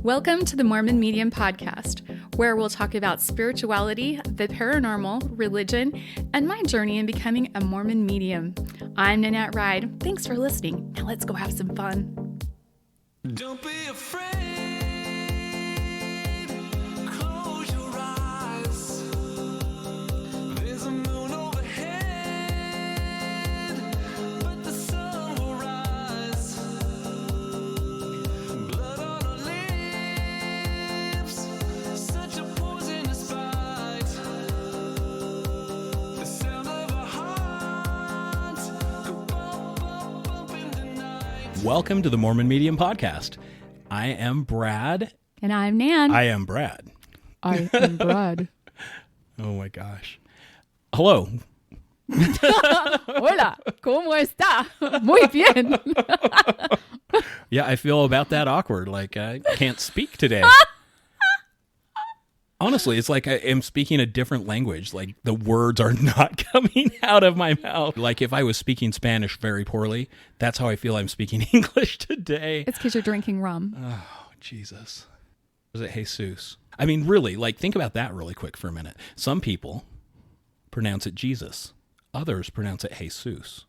Welcome to the Mormon Medium Podcast, where we'll talk about spirituality, the paranormal, religion, and my journey in becoming a Mormon medium. I'm Nanette Ride. Thanks for listening. Now let's go have some fun. Don't be afraid. Close your eyes. There's a moon overhead, but the sun will rise. Blood on our lips, such a poisonous bite. The sound of our hearts go bump, bump, bump in the night. Welcome to the Mormon Medium Podcast. I am Brad. And I'm Nan. I am Brad. I am Brad. Oh my gosh. Hello. Hola, ¿cómo está? Muy bien. Yeah, I feel about that awkward. Like I can't speak today. Honestly, it's like I am speaking a different language. Like the words are not coming out of my mouth. Like if I was speaking Spanish very poorly, that's how I feel I'm speaking English today. It's because you're drinking rum. Oh, Jesus. Is it Jesus? I mean, really, like think about that really quick for a minute. Some people pronounce it Jesus. Others pronounce it Jesus.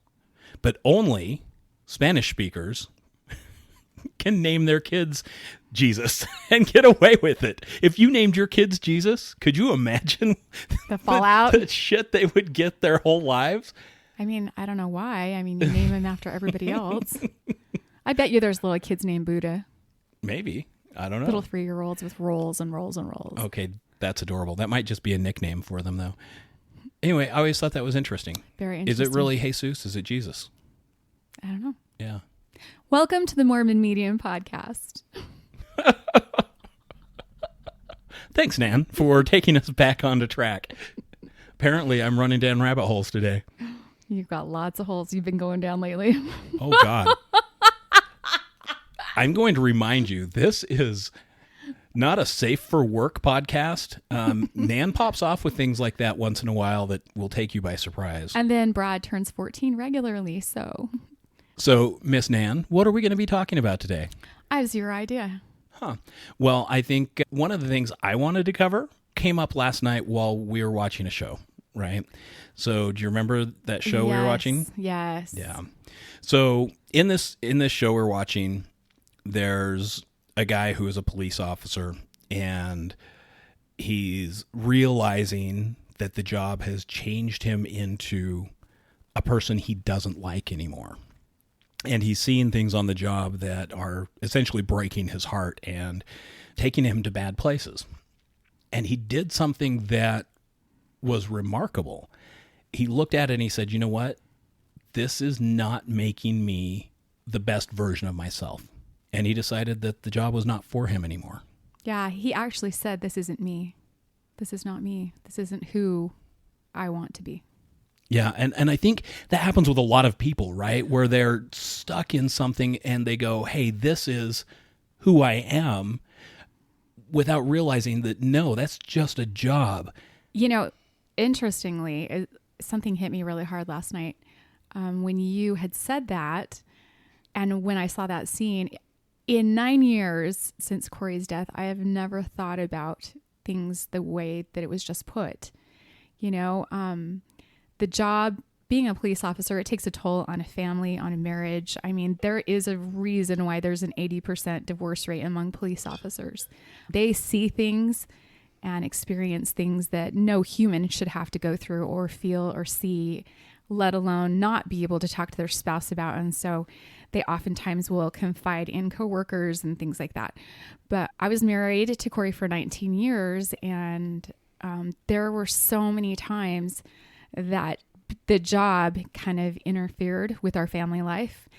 But only Spanish speakers can name their kids Jesus and get away with it. If you named your kids Jesus, could you imagine The fallout? the shit they would get their whole lives? I mean, I don't know why. I mean, you name him after everybody else. I bet you there's little kids named Buddha. Maybe. I don't know. Little 3-year-olds with rolls and rolls and rolls. Okay, that's adorable. That might just be a nickname for them, though. Anyway, I always thought that was interesting. Very Is interesting. it really Jesus? Is it Jesus? I don't know. Yeah. Welcome to the Mormon Medium Podcast. Thanks, Nan, for taking us back onto track. Apparently, I'm running down rabbit holes today. You've got lots of holes you've been going down lately. Oh, God. I'm going to remind you, this is not a safe for work podcast. Nan pops off with things like that once in a while that will take you by surprise. And then Brad turns 14 regularly, so So, Miss Nan, what are we going to be talking about today? I have zero idea. Huh. Well, I think one of the things I wanted to cover came up last night while we were watching a show, right? So, do you remember that show we were watching? Yes. Yeah. So, in this show we're watching, there's a guy who is a police officer, and he's realizing that the job has changed him into a person he doesn't like anymore. And he's seeing things on the job that are essentially breaking his heart and taking him to bad places. And he did something that was remarkable. He looked at it and he said, you know what? This is not making me the best version of myself. And he decided that the job was not for him anymore. Yeah, he actually said, this isn't me. This is not me. This isn't who I want to be. Yeah, and I think that happens with a lot of people, right? Where they're stuck in something and they go, hey, this is who I am, without realizing that, no, that's just a job. You know, interestingly, something hit me really hard last night when you had said that. And when I saw that scene, in 9 years since Corey's death, I have never thought about things the way that it was just put. You know, the job, being a police officer, it takes a toll on a family, on a marriage. I mean, there is a reason why there's an 80% divorce rate among police officers. They see things and experience things that no human should have to go through or feel or see, let alone not be able to talk to their spouse about. And so they oftentimes will confide in coworkers and things like that. But I was married to Corey for 19 years, and there were so many times that the job kind of interfered with our family life.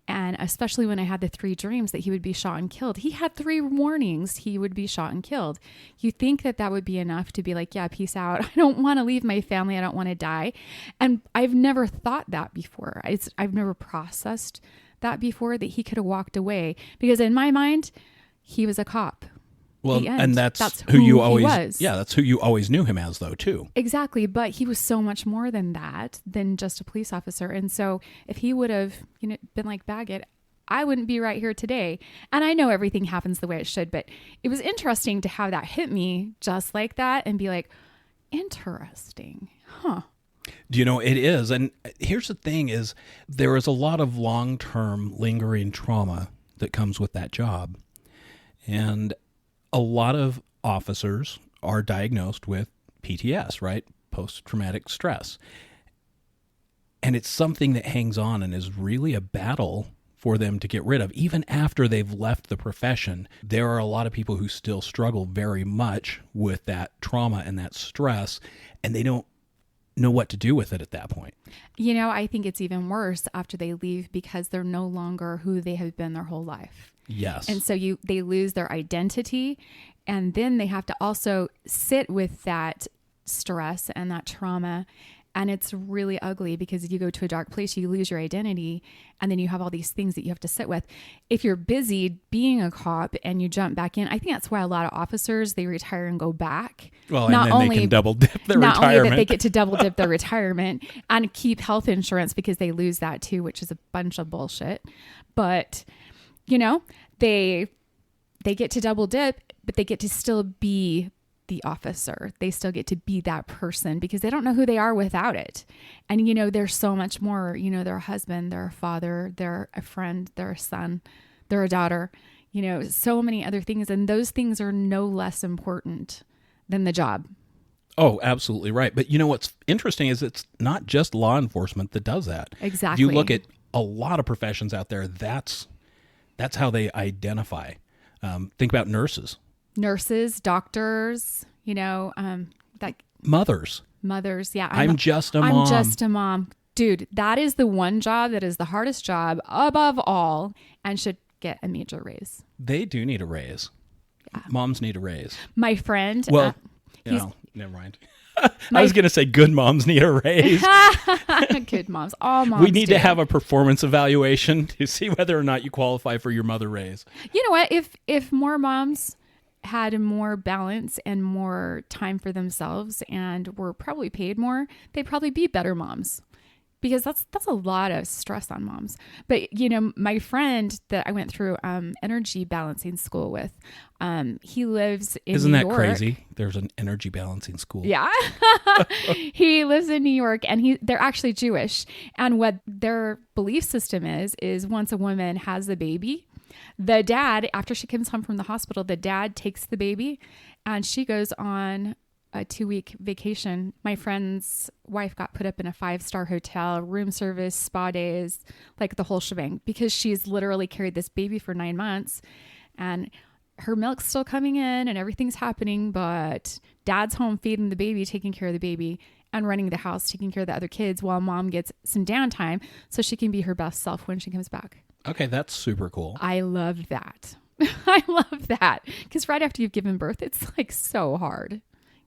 And especially when I had the 3 dreams that he would be shot and killed. He had 3 warnings he would be shot and killed. You think that that would be enough to be like, yeah, peace out. I don't want to leave my family. I don't want to die. And I've never thought that before. I've never processed that before, that he could have walked away. Because in my mind, he was a cop. Well, The end. and that's who who you he always, was. yeah, that's who you always knew him as, though, too. Exactly. But he was so much more than that, than just a police officer. And so if he would have, been like Baggett, I wouldn't be right here today. And I know everything happens the way it should, but it was interesting to have that hit me just like that and be like, interesting. Huh. Do you know, it is. And here's the thing is there is a lot of long-term lingering trauma that comes with that job. And a lot of officers are diagnosed with PTS, right? Post-traumatic stress. And it's something that hangs on and is really a battle for them to get rid of. Even after they've left the profession, there are a lot of people who still struggle very much with that trauma and that stress, and they don't know what to do with it at that point. You know, I think it's even worse after they leave because they're no longer who they have been their whole life. Yes. And so they lose their identity, and then they have to also sit with that stress and that trauma. And it's really ugly because you go to a dark place, you lose your identity, and then you have all these things that you have to sit with. If you're busy being a cop and you jump back in, I think that's why a lot of officers, they retire and go back. Well, and then they can double dip their not retirement. only that they get to double dip their retirement and keep health insurance because they lose that too, which is a bunch of bullshit. But, you know, they get to double dip, but they get to still be the officer. They still get to be that person because they don't know who they are without it. And, you know, they're so much more, you know, they're a husband, they're a father, they're a friend, they're a son, they're a daughter, you know, so many other things. And those things are no less important than the job. Oh, absolutely right. But you know, what's interesting is it's not just law enforcement that does that. Exactly. You look at a lot of professions out there, that's how they identify. Think about nurses. Nurses, doctors, you know, like Mothers. Yeah. I'm just a mom. I'm just a mom. Dude, that is the one job that is the hardest job above all and should get a major raise. They do need a raise. Yeah. Moms need a raise. My friend. Well, never mind. I was going to say good moms need a raise. Good moms. All moms We need do. to have a performance evaluation to see whether or not you qualify for your mother raise. You know what? If more moms had more balance and more time for themselves and were probably paid more, they'd probably be better moms. Because that's a lot of stress on moms. But, you know, my friend that I went through energy balancing school with, he lives in Isn't New that York. crazy? There's an energy balancing school. Yeah. He lives in New York and they're actually Jewish. And what their belief system is once a woman has a baby, the dad, after she comes home from the hospital, the dad takes the baby and she goes on a 2-week vacation. My friend's wife got put up in a 5-star hotel, room service, spa days, like the whole shebang, because she's literally carried this baby for 9 months and her milk's still coming in and everything's happening, but dad's home feeding the baby, taking care of the baby and running the house, taking care of the other kids while mom gets some downtime so she can be her best self when she comes back. Okay, that's super cool. I love that. I love that because right after you've given birth, it's like so hard.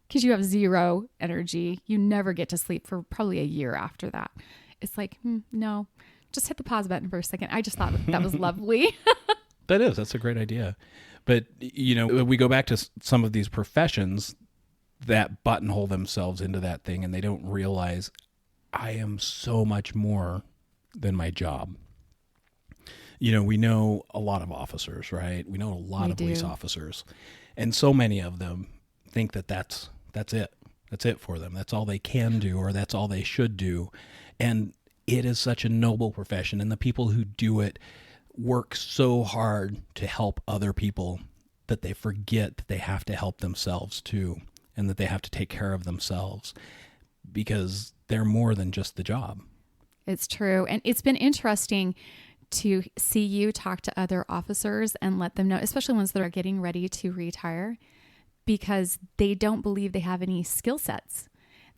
Because you have zero energy. You never get to sleep for probably a year after that. It's like, no, just hit the pause button for a second. I just thought that was lovely. That's a great idea. But, you know, we go back to some of these professions that buttonhole themselves into that thing and they don't realize I am so much more than my job. You know, we know a lot of officers, right? We know a lot of police officers. And so many of them think that that's it. That's it for them. That's all they can do or that's all they should do. And it is such a noble profession. And the people who do it work so hard to help other people that they forget that they have to help themselves too and that they have to take care of themselves because they're more than just the job. It's true. And it's been interesting to see you talk to other officers and let them know, especially ones that are getting ready to retire, because they don't believe they have any skill sets.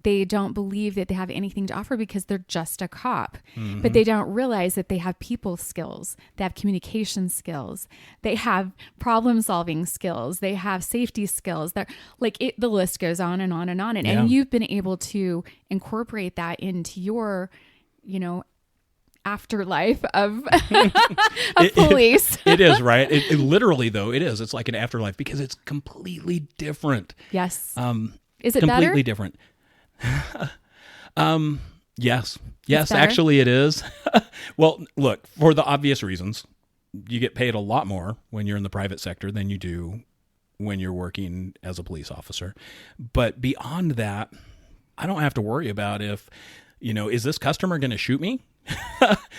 They don't believe that they have anything to offer because they're just a cop. Mm-hmm. But they don't realize that they have people skills. They have communication skills. They have problem solving skills. They have safety skills. They're like the list goes on and on and on. And you've been able to incorporate that into your, you know, afterlife of police. It is, right? It literally, though, it is. It's like an afterlife because it's completely different. Yes. Is it completely better? Different. Yes, actually it is. Well, look, for the obvious reasons, you get paid a lot more when you're in the private sector than you do when you're working as a police officer. But beyond that, I don't have to worry about if, is this customer going to shoot me?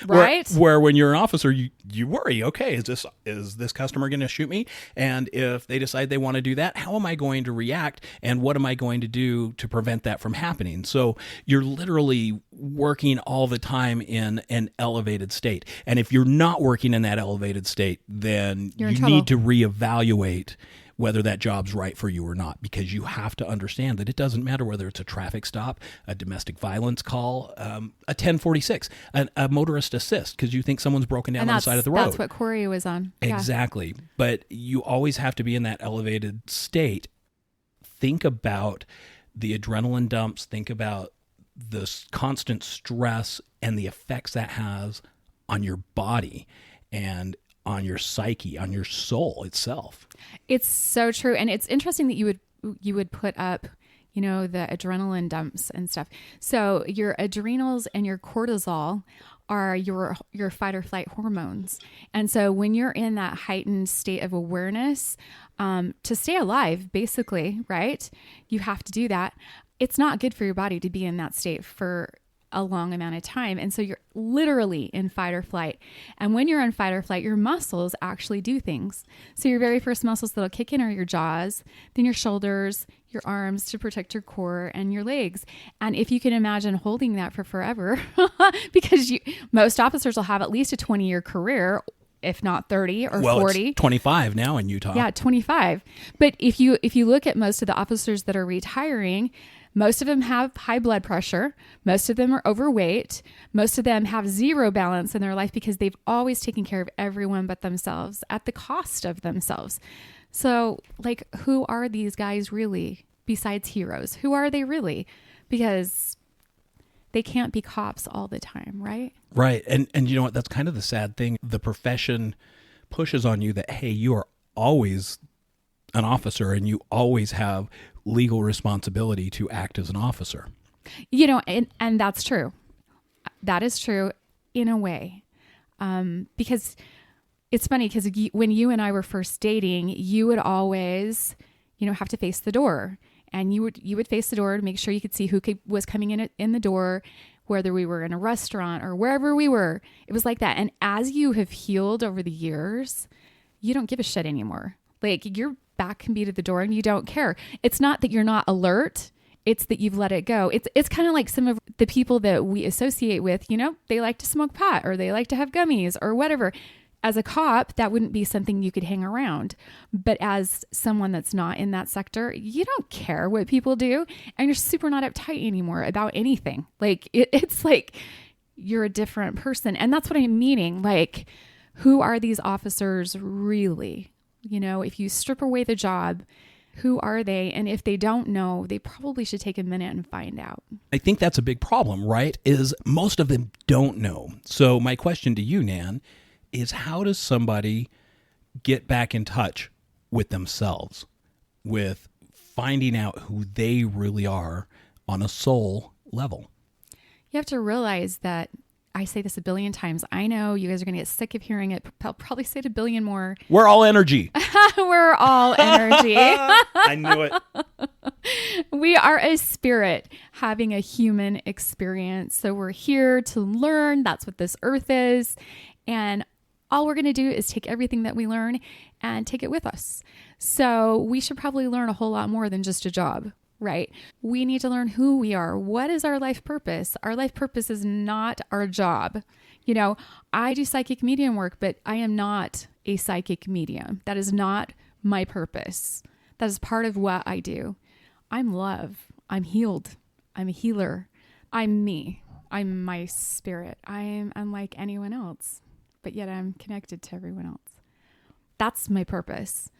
Right. Where when you're an officer, you worry, okay, is this customer going to shoot me? And if they decide they want to do that, how am I going to react? And what am I going to do to prevent that from happening? So you're literally working all the time in an elevated state. And if you're not working in that elevated state, then You're in you trouble. need to reevaluate whether that job's right for you or not, because you have to understand that it doesn't matter whether it's a traffic stop, a domestic violence call, a 1046, a motorist assist, because you think someone's broken down And on the side of the road. that's what Corey was on. Yeah. Exactly. But you always have to be in that elevated state. Think about the adrenaline dumps. Think about the constant stress and the effects that has on your body and on your psyche, on your soul itself. It's so true. And it's interesting that you would put up, the adrenaline dumps and stuff. So your adrenals and your cortisol are your fight or flight hormones. And so when you're in that heightened state of awareness, to stay alive, basically, right? You have to do that. It's not good for your body to be in that state for a long amount of time. And so you're literally in fight or flight. And when you're in fight or flight, your muscles actually do things. So your very first muscles that'll kick in are your jaws, then your shoulders, your arms to protect your core, and your legs. And if you can imagine holding that for forever, because most officers will have at least a 20-year career, if not 30 or 40. It's 25 now in Utah. Yeah, 25. But if you look at most of the officers that are retiring, most of them have high blood pressure. Most of them are overweight. Most of them have zero balance in their life because they've always taken care of everyone but themselves at the cost of themselves. So, who are these guys really besides heroes? Who are they really? Because they can't be cops all the time, right? Right. And you know what? That's kind of the sad thing. The profession pushes on you that, hey, you are always an officer and you always have legal responsibility to act as an officer. And that's true. That is true in a way. Because it's funny because when you and I were first dating, you would always, have to face the door, and you would face the door to make sure you could see who was coming in the door, whether we were in a restaurant or wherever we were. It was like that. And as you have healed over the years, you don't give a shit anymore. Your back can be to the door and you don't care. It's not that you're not alert. It's that you've let it go. It's kind of like some of the people that we associate with, they like to smoke pot or they like to have gummies or whatever. As a cop, that wouldn't be something you could hang around. But as someone that's not in that sector, you don't care what people do. And you're super not uptight anymore about anything. It's like you're a different person. And that's what I'm meaning. Who are these officers really? If you strip away the job, who are they? And if they don't know, they probably should take a minute and find out. I think that's a big problem, right? Is most of them don't know. So my question to you, Nan, is how does somebody get back in touch with themselves, with finding out who they really are on a soul level? You have to realize that I say this a billion times. I know you guys are going to get sick of hearing it. I'll probably say it a billion more. We're all energy. We're all energy. I knew it. We are a spirit having a human experience. So we're here to learn. That's what this earth is. And all we're going to do is take everything that we learn and take it with us. So we should probably learn a whole lot more than just a job, right? We need to learn who we are. What is our life purpose? Our life purpose is not our job. I do psychic medium work, but I am not a psychic medium. That is not my purpose. That is part of what I do. I'm love. I'm healed. I'm a healer. I'm me. I'm my spirit. I am unlike anyone else, but yet I'm connected to everyone else. That's my purpose.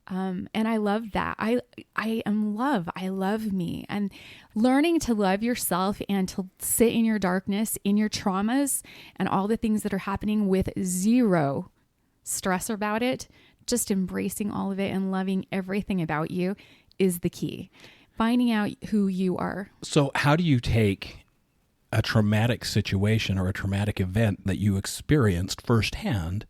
And I love that. I am love. I love me. And learning to love yourself and to sit in your darkness, in your traumas, and all the things that are happening with zero stress about it, just embracing all of it and loving everything about you is the key. Finding out who you are. So how do you take a traumatic situation or a traumatic event that you experienced firsthand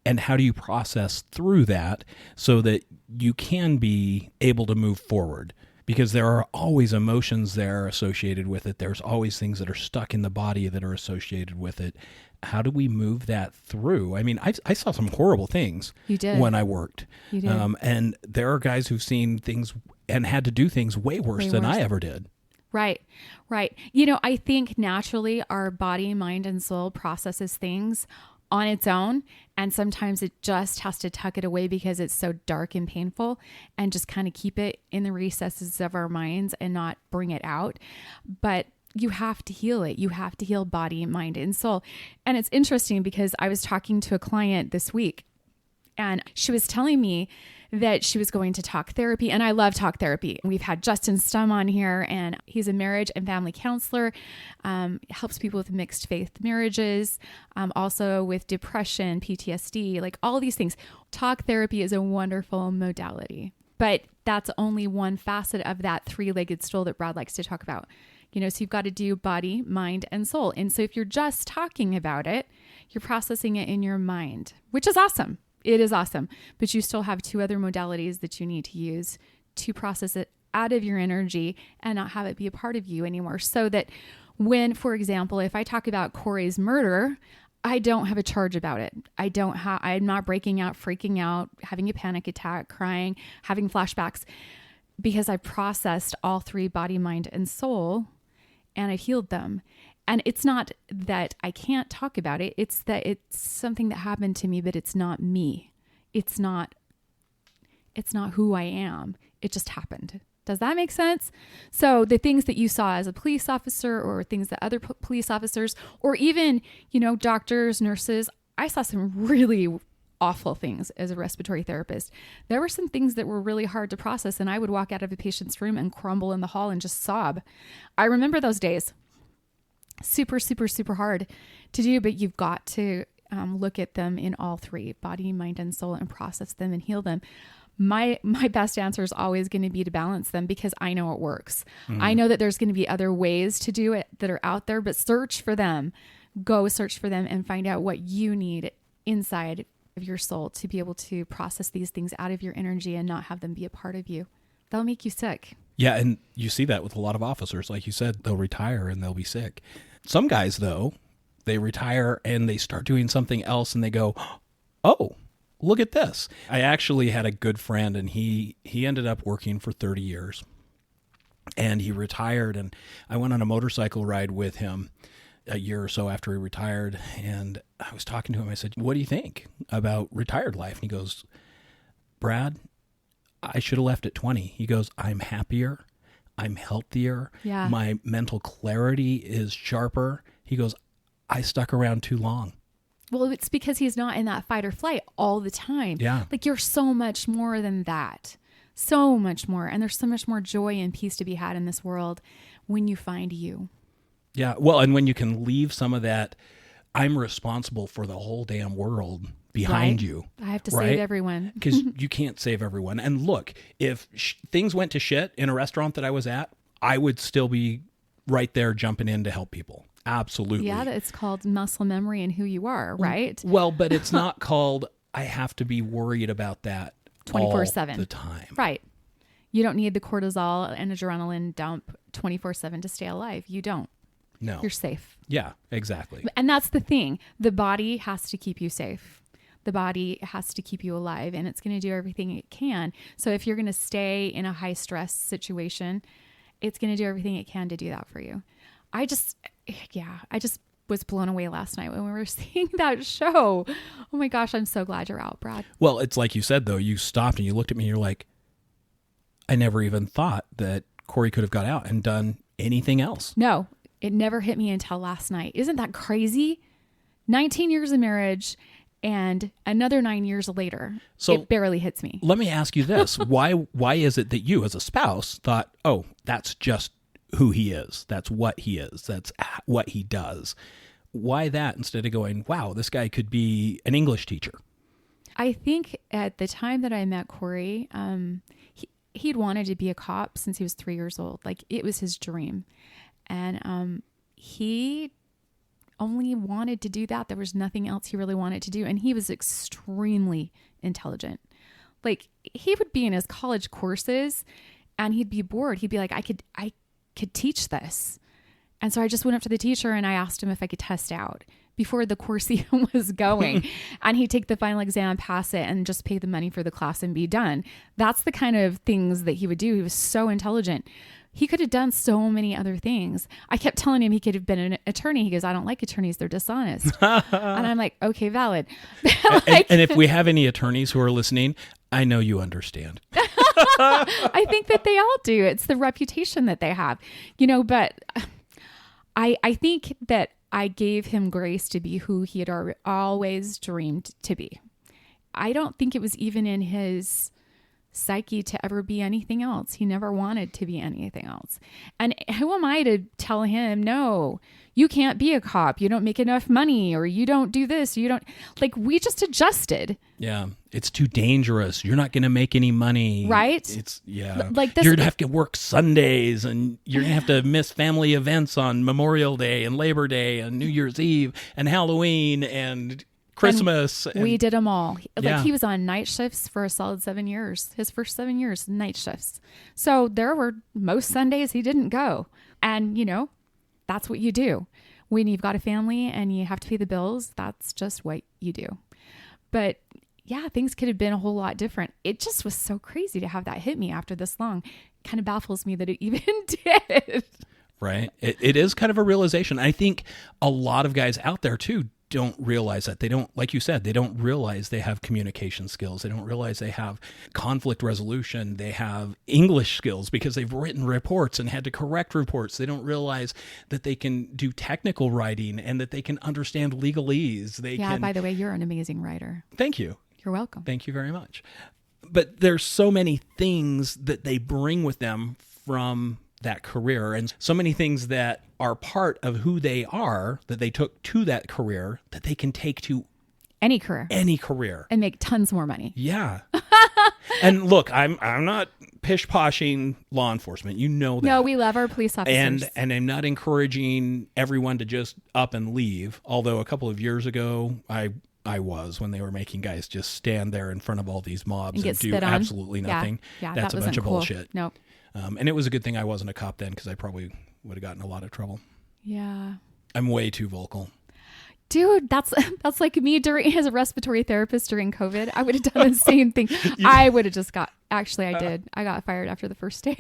And how do you process through that so that you can be able to move forward? Because there are always emotions there associated with it. There's always things that are stuck in the body that are associated with it. How do we move that through? I mean, I saw some horrible things You did. when I worked. You did. And there are guys who've seen things and had to do things way worse than I ever did. Right. I think naturally our body, mind, and soul processes things on its own. And sometimes it just has to tuck it away because it's so dark and painful, and just kind of keep it in the recesses of our minds and not bring it out. But you have to heal it. You have to heal body, mind, and soul. And it's interesting because I was talking to a client this week, and she was telling me that she was going to talk therapy. And I love talk therapy. We've had Justin Stum on here, and he's a marriage and family counselor, helps people with mixed faith marriages, also with depression, PTSD, like all these things. Talk therapy is a wonderful modality, but that's only one facet of that three-legged stool that Brad likes to talk about. So you've got to do body, mind, and soul. And so if you're just talking about it, you're processing it in your mind, which is awesome. It is awesome. But you still have two other modalities that you need to use to process it out of your energy and not have it be a part of you anymore. So that when, for example, if I talk about Corey's murder, I don't have a charge about it. I'm not breaking out, freaking out, having a panic attack, crying, having flashbacks, because I processed all three, body, mind, and soul, and I've healed them. And it's not that I can't talk about it. It's that it's something that happened to me, but it's not me. It's not who I am. It just happened. Does that make sense? So the things that you saw as a police officer, or things that other police officers, or even, doctors, nurses, I saw some really awful things as a respiratory therapist. There were some things that were really hard to process, and I would walk out of a patient's room and crumble in the hall and just sob. I remember those days. Super, super, super hard to do, but you've got to look at them in all three, body, mind, and soul, and process them and heal them. My best answer is always going to be to balance them, because I know it works. I know that there's going to be other ways to do it that are out there, but search for them. Go search for them and find out what you need inside of your soul to be able to process these things out of your energy and not have them be a part of you. They'll make you sick. Yeah, and you see that with a lot of officers. Like you said, they'll retire and they'll be sick. Some guys, though, they retire and they start doing something else and they go, oh, look at this. I actually had a good friend, and he ended up working for 30 years. And he retired, and I went on a motorcycle ride with him a year or so after he retired. And I was talking to him. I said, what do you think about retired life? And he goes, Brad, I should have left at 20. He goes, I'm happier. I'm healthier. Yeah. My mental clarity is sharper. He goes, I stuck around too long. Well, it's because he's not in that fight or flight all the time. Yeah. Like, you're so much more than that. So much more. And there's so much more joy and peace to be had in this world when you find you. Yeah. Well, and when you can leave some of that, I'm responsible for the whole damn world behind Right? you. I have to right? save everyone. Because you can't save everyone. And look, if things went to shit in a restaurant that I was at, I would still be right there jumping in to help people. Absolutely. Yeah, it's called muscle memory and who you are, right? Well, but it's not called, I have to be worried about that 24/7 all the time. Right. You don't need the cortisol and adrenaline dump 24/7 to stay alive. You don't. No. You're safe. Yeah, exactly. And that's the thing. The body has to keep you safe. The body has to keep you alive, and it's going to do everything it can. So if you're going to stay in a high stress situation, it's going to do everything it can to do that for you. I just was blown away last night when we were seeing that show. Oh my gosh, I'm so glad you're out, Brad. Well, it's like you said, though, you stopped and you looked at me and you're like, I never even thought that Corey could have got out and done anything else. No, it never hit me until last night. Isn't that crazy? 19 years of marriage and another 9 years later, So it barely hits me. Let me ask you this. Why is it that you as a spouse thought, oh, that's just who he is. That's what he is. That's what he does. Why that instead of going, wow, this guy could be an English teacher? I think at the time that I met Corey, he'd wanted to be a cop since he was 3 years old. Like, it was his dream. And he only wanted to do that. There was nothing else he really wanted to do. And he was extremely intelligent. Like, he would be in his college courses and he'd be bored. He'd be like, I could teach this. And so I just went up to the teacher and I asked him if I could test out before the course even was going. And he'd take the final exam, pass it, and just pay the money for the class and be done. That's the kind of things that he would do. He was so intelligent. He could have done so many other things. I kept telling him he could have been an attorney. He goes, I don't like attorneys. They're dishonest. And I'm like, okay, valid. And if we have any attorneys who are listening, I know you understand. I think that they all do. It's the reputation that they have, but I think that I gave him grace to be who he had always dreamed to be. I don't think it was even in his psyche to ever be anything else. He never wanted to be anything else. And who am I to tell him, no, you can't be a cop. You don't make enough money, or you don't do this. You don't, like, we just adjusted. Yeah. It's too dangerous. You're not going to make any money. Right? It's, yeah. Like this, you're going to have to work Sundays, and you're going to have to miss family events on Memorial Day and Labor Day and New Year's Eve and Halloween and Christmas. And we did them all. Yeah. Like, he was on night shifts for a solid 7 years. His first 7 years, night shifts. So there were most Sundays he didn't go. And, that's what you do. When you've got a family and you have to pay the bills, that's just what you do. But yeah, things could have been a whole lot different. It just was so crazy to have that hit me after this long. It kind of baffles me that it even did. Right. It is kind of a realization. I think a lot of guys out there too don't realize that. They don't, like you said, they don't realize they have communication skills. They don't realize they have conflict resolution. They have English skills because they've written reports and had to correct reports. They don't realize that they can do technical writing and that they can understand legalese. By the way, you're an amazing writer. Thank you. You're welcome. Thank you very much. But there's so many things that they bring with them from that career, and so many things that are part of who they are that they took to that career that they can take to any career and make tons more money. Yeah. And look, I'm not pish-poshing law enforcement. You know that. No, we love our police officers. And I'm not encouraging everyone to just up and leave. Although a couple of years ago, I was, when they were making guys just stand there in front of all these mobs and do absolutely nothing. Yeah, that's that a bunch of cool. bullshit. Nope. And it was a good thing I wasn't a cop then, because I probably would have gotten in a lot of trouble. Yeah. I'm way too vocal. Dude, that's like me as a respiratory therapist during COVID. I would have done the same thing. I would have just actually I did. I got fired after the first day.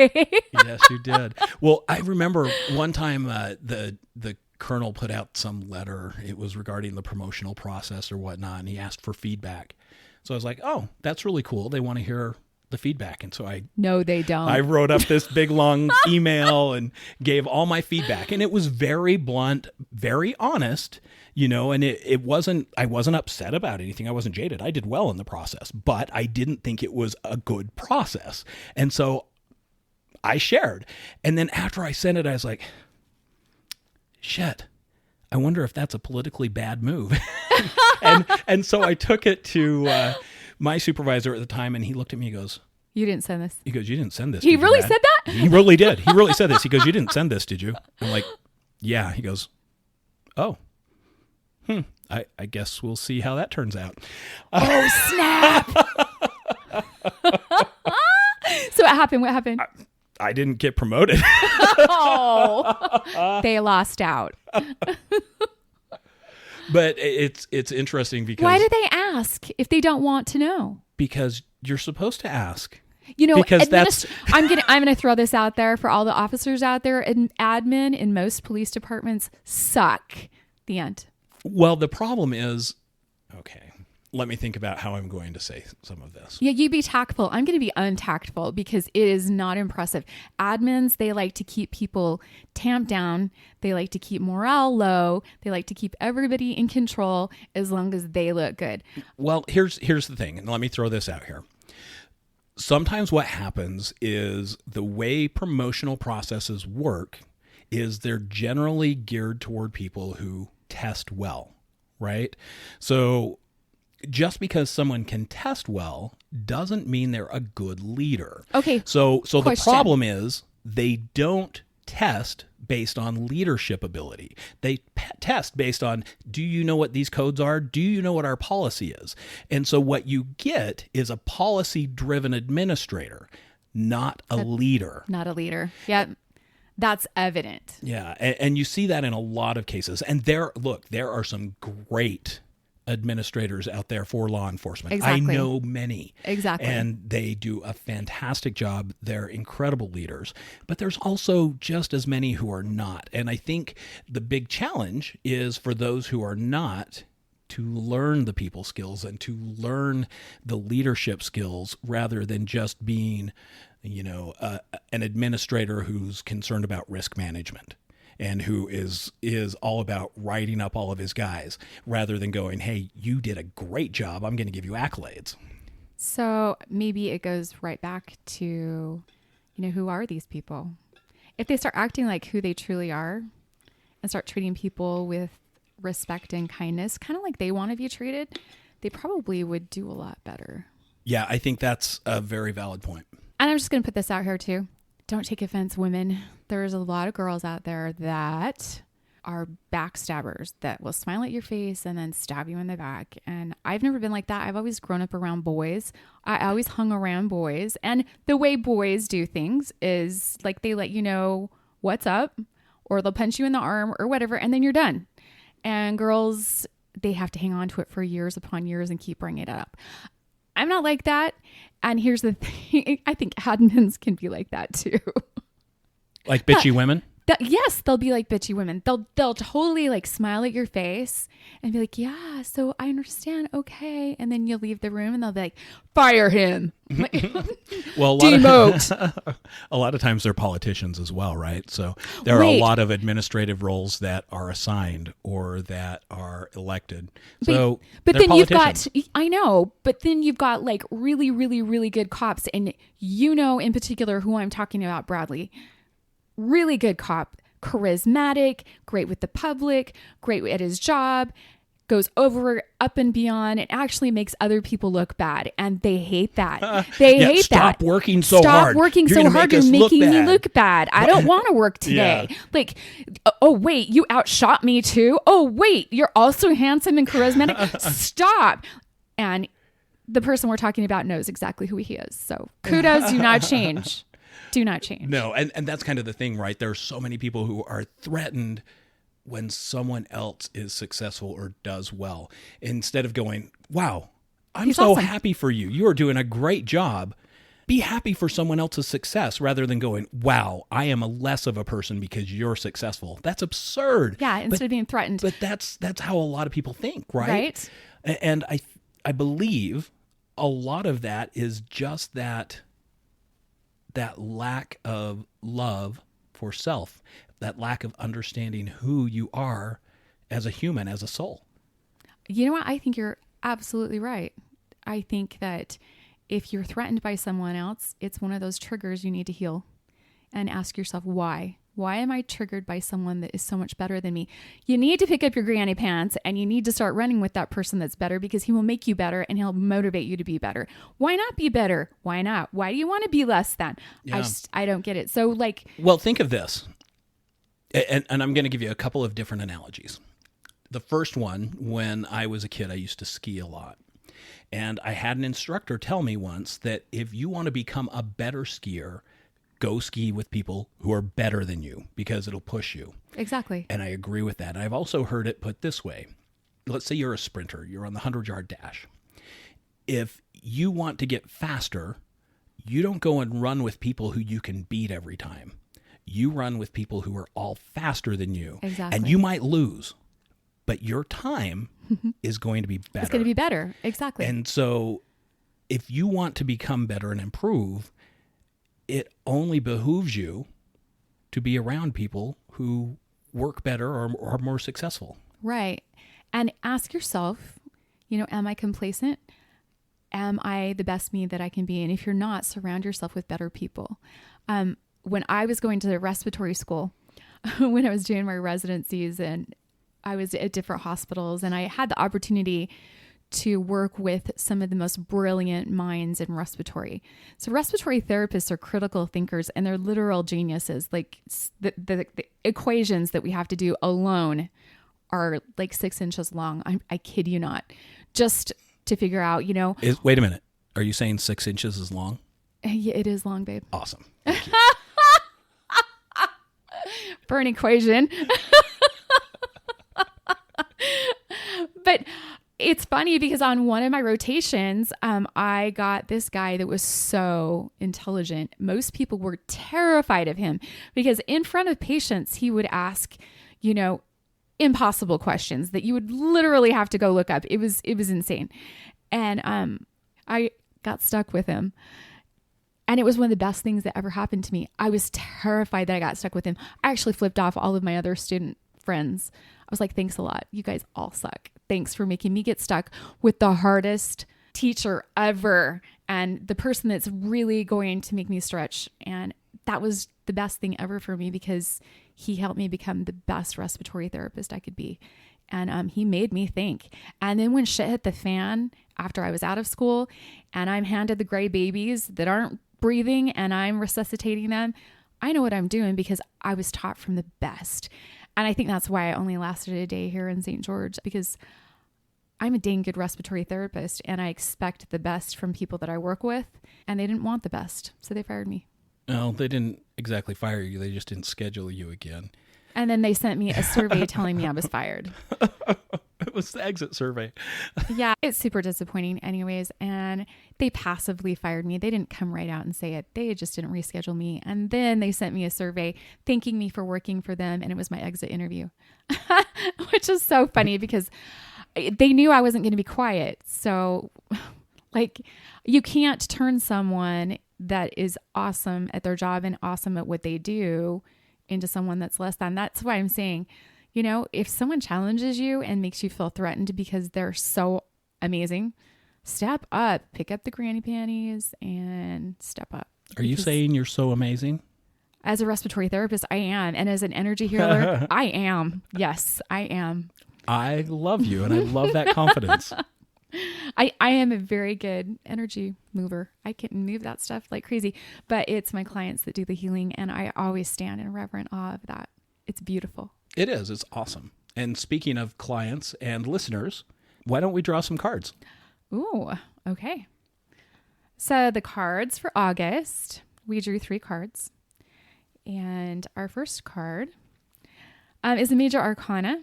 Yes, you did. Well, I remember one time the colonel put out some letter. It was regarding the promotional process or whatnot, and he asked for feedback. So I was like, oh, that's really cool. They want to hear the feedback. And so no, they don't. I wrote up this big long email and gave all my feedback, and it was very blunt, very honest, and it wasn't, I wasn't upset about anything. I wasn't jaded. I did well in the process, but I didn't think it was a good process. And so I shared. And then after I sent it, I was like, shit, I wonder if that's a politically bad move. and so I took it to my supervisor at the time, and he looked at me, he goes, you didn't send this. He goes, you didn't send this. He really said that? He really did. He really said this. He goes, you didn't send this, did you? I'm like, yeah. He goes, oh, I guess we'll see how that turns out. Oh, snap. So what happened? I didn't get promoted. Oh, they lost out. But it's interesting because... Why do they ask if they don't want to know? Because you're supposed to ask. Because I'm gonna throw this out there for all the officers out there. And admin in most police departments suck. The end. Well, the problem is, okay, let me think about how I'm going to say some of this. Yeah, you be tactful. I'm going to be untactful because it is not impressive. Admins, they like to keep people tamped down. They like to keep morale low. They like to keep everybody in control as long as they look good. Well, here's the thing, and let me throw this out here. Sometimes what happens is the way promotional processes work is they're generally geared toward people who test well, right? So just because someone can test well doesn't mean they're a good leader. Okay. So Question. the problem is they don't test based on leadership ability. They test based on, do you know what these codes are? Do you know what our policy is? And so what you get is a policy-driven administrator, not a leader. Not a leader. Yep. That's evident. Yeah, and you see that in a lot of cases. And there are some great administrators out there for law enforcement. Exactly. I know many. Exactly. And they do a fantastic job. They're incredible leaders. But there's also just as many who are not. And I think the big challenge is for those who are not to learn the people skills and to learn the leadership skills rather than just being, an administrator who's concerned about risk management and who is all about writing up all of his guys rather than going, hey, you did a great job, I'm going to give you accolades. So maybe it goes right back to, who are these people? If they start acting like who they truly are and start treating people with respect and kindness, kind of like they want to be treated, they probably would do a lot better. Yeah, I think that's a very valid point. And I'm just going to put this out here too. Don't take offense, women. There's a lot of girls out there that are backstabbers that will smile at your face and then stab you in the back. And I've never been like that. I've always grown up around boys. I always hung around boys. And the way boys do things is like they let you know what's up, or they'll punch you in the arm or whatever, and then you're done. And girls, they have to hang on to it for years upon years and keep bringing it up. I'm not like that. And here's the thing. I think admins can be like that too. Like bitchy women? Yes, they'll be like bitchy women. They'll totally like smile at your face and be like, yeah, so I understand. Okay. And then you'll leave the room and they'll be like, fire him. Well, demote. A lot of times they're politicians as well, right? So there are a lot of administrative roles that are assigned or that are elected. So but they're then politicians. I know, but then you've got like really, really, really good cops. And in particular who I'm talking about, Bradley. Really good cop, charismatic, great with the public, great at his job, goes up and beyond, and actually makes other people look bad. And they hate that. They hate stop that. working so hard. Stop working so hard. You're making me look bad. I don't want to work today. Yeah. Like, oh, wait, you outshot me too? Oh, wait, you're also handsome and charismatic? Stop. And the person we're talking about knows exactly who he is. So kudos, do not change. Do not change. No, and that's kind of the thing, right? There are so many people who are threatened when someone else is successful or does well. Instead of going, wow, I'm so awesome. happy for you. You are doing a great job. Be happy for someone else's success rather than going, wow, I am a less of a person because you're successful. That's absurd. Yeah, instead of being threatened. But that's how a lot of people think, right? Right. And I believe a lot of that is just that lack of love for self, that lack of understanding who you are as a human, as a soul. You know what? I think you're absolutely right. I think that if you're threatened by someone else, it's one of those triggers you need to heal and ask yourself, why? Why am I triggered by someone that is so much better than me? You need to pick up your granny pants and you need to start running with that person that's better because he will make you better and he'll motivate you to be better. Why not be better? Why not? Why do you want to be less than? Yeah. I don't get it. So Well, think of this. And I'm going to give you a couple of different analogies. The first one, when I was a kid, I used to ski a lot. And I had an instructor tell me once that if you want to become a better skier, go ski with people who are better than you because it'll push you. Exactly. And I agree with that. I've also heard it put this way. Let's say you're a sprinter. You're on the 100-yard dash. If you want to get faster, you don't go and run with people who you can beat every time. You run with people who are all faster than you. Exactly. And you might lose, but your time is going to be better. It's going to be better. Exactly. And so if you want to become better and improve, it only behooves you to be around people who work better or are more successful. Right. And ask yourself, am I complacent? Am I the best me that I can be? And if you're not, surround yourself with better people. When I was going to respiratory school, when I was doing my residencies and I was at different hospitals and I had the opportunity to work with some of the most brilliant minds in respiratory. So respiratory therapists are critical thinkers and they're literal geniuses. Like the equations that we have to do alone are like 6 inches long. I kid you not. Just to figure out, Wait a minute. Are you saying 6 inches is long? Yeah, it is long, babe. Awesome. For an equation. But it's funny because on one of my rotations, I got this guy that was so intelligent. Most people were terrified of him because in front of patients, he would ask, impossible questions that you would literally have to go look up. It was insane. And I got stuck with him. And it was one of the best things that ever happened to me. I was terrified that I got stuck with him. I actually flipped off all of my other student friends. I was like, thanks a lot. You guys all suck. Thanks for making me get stuck with the hardest teacher ever and the person that's really going to make me stretch. And that was the best thing ever for me because he helped me become the best respiratory therapist I could be. And he made me think. And then when shit hit the fan after I was out of school and I'm handed the gray babies that aren't breathing and I'm resuscitating them, I know what I'm doing because I was taught from the best. And I think that's why I only lasted a day here in St. George because I'm a dang good respiratory therapist and I expect the best from people that I work with and they didn't want the best. So they fired me. No, they didn't exactly fire you. They just didn't schedule you again. And then they sent me a survey telling me I was fired. It was the exit survey. Yeah, it's super disappointing anyways. And they passively fired me. They didn't come right out and say it. They just didn't reschedule me. And then they sent me a survey thanking me for working for them. And it was my exit interview, which is so funny because they knew I wasn't going to be quiet. So like you can't turn someone that is awesome at their job and awesome at what they do into someone that's less than. That's why I'm saying, if someone challenges you and makes you feel threatened because they're so amazing, step up, pick up the granny panties and step up. Are you saying you're so amazing? As a respiratory therapist, I am. And as an energy healer, I am. Yes, I am. I love you and I love that confidence. I am a very good energy mover. I can move that stuff like crazy, but it's my clients that do the healing. And I always stand in reverent awe of that. It's beautiful. It is. It's awesome. And speaking of clients and listeners, why don't we draw some cards? Ooh, okay. So the cards for August, we drew 3 cards. And our first card is a major arcana.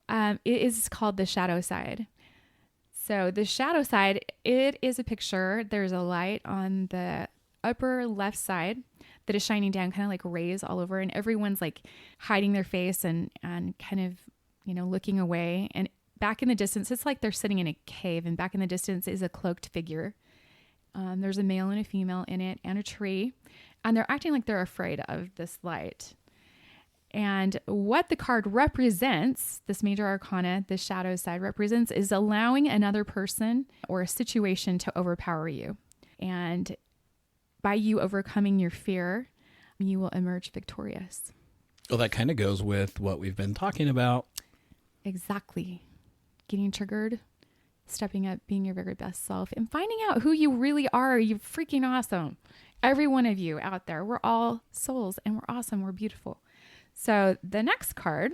It is called the shadow side. So the shadow side, it is a picture. There's a light on the upper left side that is shining down, kind of like rays all over. And everyone's like hiding their face and kind of, looking away. And back in the distance, it's like they're sitting in a cave. And back in the distance is a cloaked figure. There's a male and a female in it and a tree. And they're acting like they're afraid of this light. And what the card represents, this major arcana, the shadow side represents, is allowing another person or a situation to overpower you. And by you overcoming your fear, you will emerge victorious. Well, that kind of goes with what we've been talking about. Exactly. Getting triggered, stepping up, being your very best self, and finding out who you really are. You're freaking awesome. Every one of you out there, we're all souls and we're awesome. We're beautiful. So the next card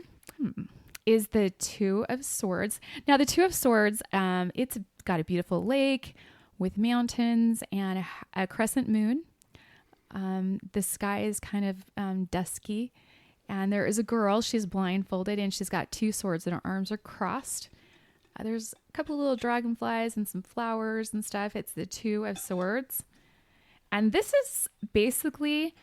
is the 2 of Swords. Now the 2 of Swords, it's got a beautiful lake with mountains and a crescent moon. The sky is kind of dusky. And there is a girl, she's blindfolded and she's got 2 swords and her arms are crossed. There's a couple of little dragonflies and some flowers and stuff. It's the 2 of Swords. And this is basically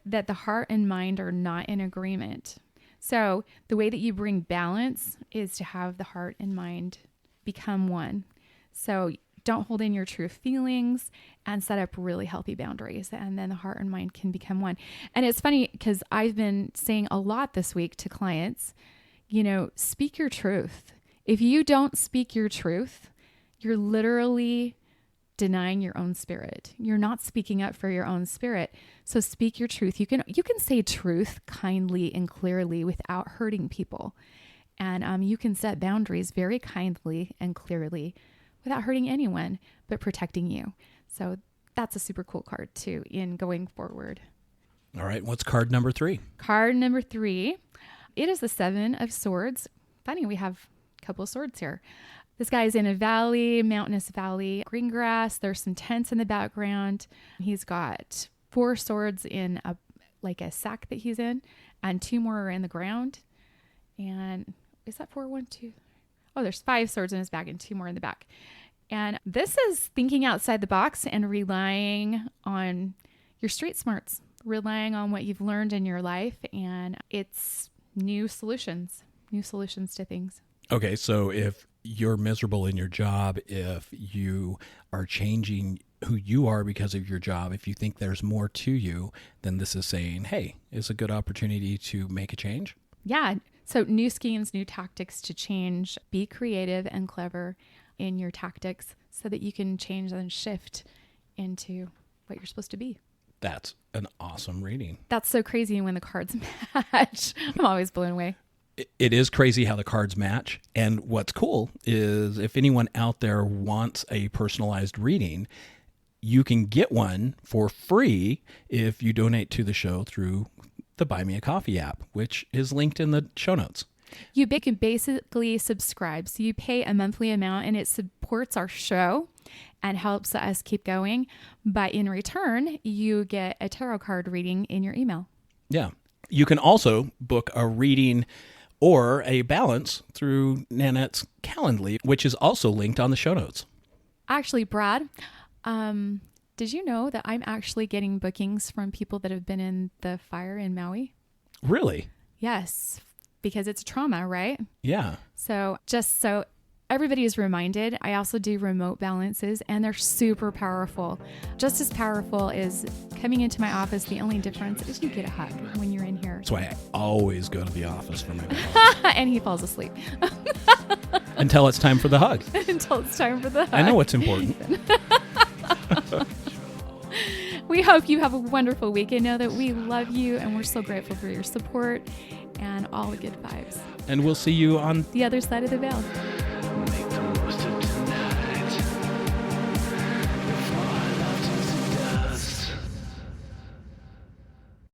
that the heart and mind are not in agreement. So the way that you bring balance is to have the heart and mind become one. So don't hold in your true feelings and set up really healthy boundaries. And then the heart and mind can become one. And it's funny because I've been saying a lot this week to clients, speak your truth. If you don't speak your truth, you're literally denying your own spirit. You're not speaking up for your own spirit. So speak your truth. You can say truth kindly and clearly without hurting people. And you can set boundaries very kindly and clearly without hurting anyone, but protecting you. So that's a super cool card too in going forward. All right. What's card number 3? Card number 3, it is the 7 of Swords. Funny, we have a couple of swords here. This guy is in a valley, mountainous valley, green grass. There's some tents in the background. He's got 4 swords in a sack that he's in, and 2 more are in the ground. And is that 4? 1, 2. Oh, there's 5 swords in his bag and 2 more in the back. And this is thinking outside the box and relying on your street smarts, relying on what you've learned in your life, and it's new solutions to things. Okay, so if you're miserable in your job, if you are changing who you are because of your job, if you think there's more to you, then this is saying, hey, it's a good opportunity to make a change. Yeah. So new schemes, new tactics to change. Be creative and clever in your tactics so that you can change and shift into what you're supposed to be. That's an awesome reading. That's so crazy when the cards match. I'm always blown away. It is crazy how the cards match. And what's cool is if anyone out there wants a personalized reading, you can get one for free if you donate to the show through the Buy Me a Coffee app, which is linked in the show notes. You can basically subscribe. So you pay a monthly amount and it supports our show and helps us keep going. But in return, you get a tarot card reading in your email. Yeah. You can also book a reading or a balance through Nanette's Calendly, which is also linked on the show notes. Actually, Brad, did you know that I'm actually getting bookings from people that have been in the fire in Maui? Really? Yes, because it's trauma, right? Yeah. So just so everybody is reminded, I also do remote balances and they're super powerful. Just as powerful as coming into my office. The only difference is you get a hug when you're in here. That's why I always go to the office for my balance. And he falls asleep. Until it's time for the hug. Until it's time for the hug. I know what's important. We hope you have a wonderful week and know that we love you and we're so grateful for your support and all the good vibes. And we'll see you on The other side of the veil.